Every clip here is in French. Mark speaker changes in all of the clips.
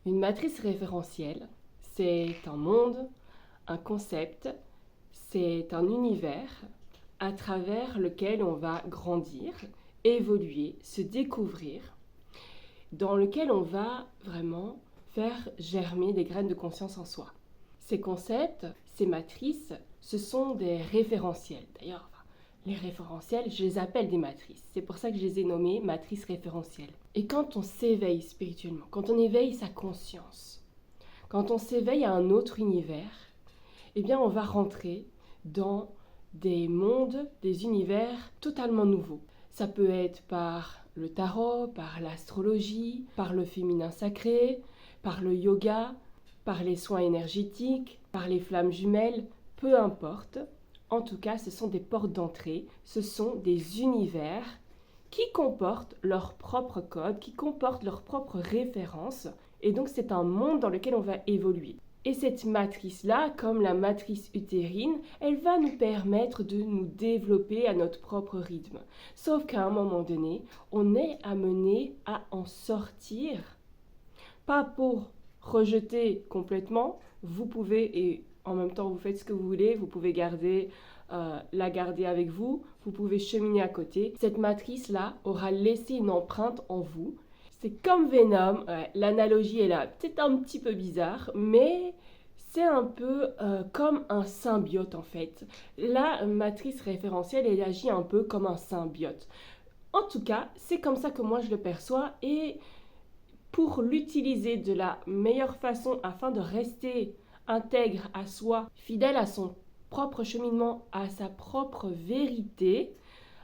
Speaker 1: Une matrice référentielle, c'est un monde, un concept, c'est un univers à travers lequel on va grandir, évoluer, se découvrir, dans lequel on va vraiment faire germer des graines de conscience en soi. Ces concepts, ces matrices, ce sont des référentiels. D'ailleurs, les référentiels, je les appelle des matrices. C'est pour ça que je les ai nommées matrices référentielles. Et quand on s'éveille spirituellement, quand on éveille sa conscience, quand on s'éveille à un autre univers, eh bien on va rentrer dans des mondes, des univers totalement nouveaux. Ça peut être par le tarot, par l'astrologie, par le féminin sacré, par le yoga, par les soins énergétiques, par les flammes jumelles, peu importe. En tout cas, ce sont des portes d'entrée, ce sont des univers qui comportent leurs propres codes, qui comportent leurs propres références. Et donc, c'est un monde dans lequel on va évoluer. Et cette matrice-là, comme la matrice utérine, elle va nous permettre de nous développer à notre propre rythme. Sauf qu'à un moment donné, on est amené à en sortir. Pas pour rejeter complètement, vous pouvez, et en même temps vous faites ce que vous voulez, vous pouvez la garder avec vous, vous pouvez cheminer à côté. Cette matrice-là aura laissé une empreinte en vous. C'est comme Venom, l'analogie est là, peut-être un petit peu bizarre, mais c'est un peu comme un symbiote en fait. La matrice référentielle, elle agit un peu comme un symbiote. En tout cas, c'est comme ça que moi je le perçois et pour l'utiliser de la meilleure façon afin de rester intègre à soi, fidèle à son propre cheminement, à sa propre vérité,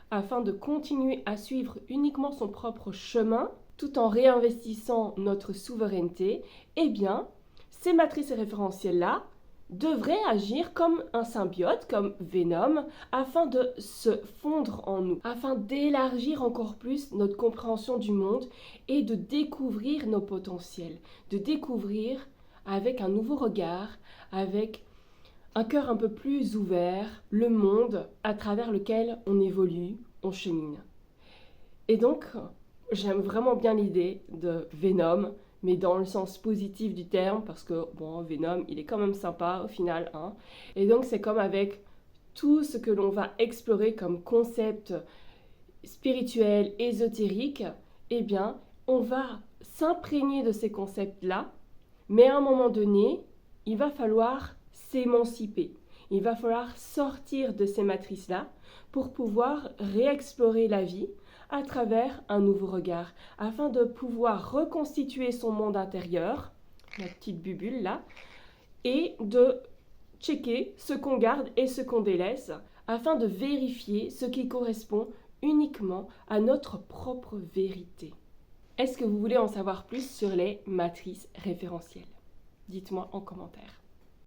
Speaker 1: afin de continuer à suivre uniquement son propre chemin, tout en réinvestissant notre souveraineté, eh bien, ces matrices référentielles-là devraient agir comme un symbiote, comme Venom, afin de se fondre en nous, afin d'élargir encore plus notre compréhension du monde et de découvrir nos potentiels, de découvrir avec un nouveau regard, avec un cœur un peu plus ouvert, le monde à travers lequel on évolue, on chemine. Et donc, j'aime vraiment bien l'idée de Venom, mais dans le sens positif du terme, parce que, bon, Venom, il est quand même sympa au final, hein. Et donc, c'est comme avec tout ce que l'on va explorer comme concept spirituel, ésotérique, eh bien, on va s'imprégner de ces concepts-là, mais à un moment donné, il va falloir s'émanciper. Il va falloir sortir de ces matrices-là pour pouvoir réexplorer la vie à travers un nouveau regard, afin de pouvoir reconstituer son monde intérieur, la petite bubule là, et de checker ce qu'on garde et ce qu'on délaisse, afin de vérifier ce qui correspond uniquement à notre propre vérité. Est-ce que vous voulez en savoir plus sur les matrices référentielles ? Dites-moi en commentaire.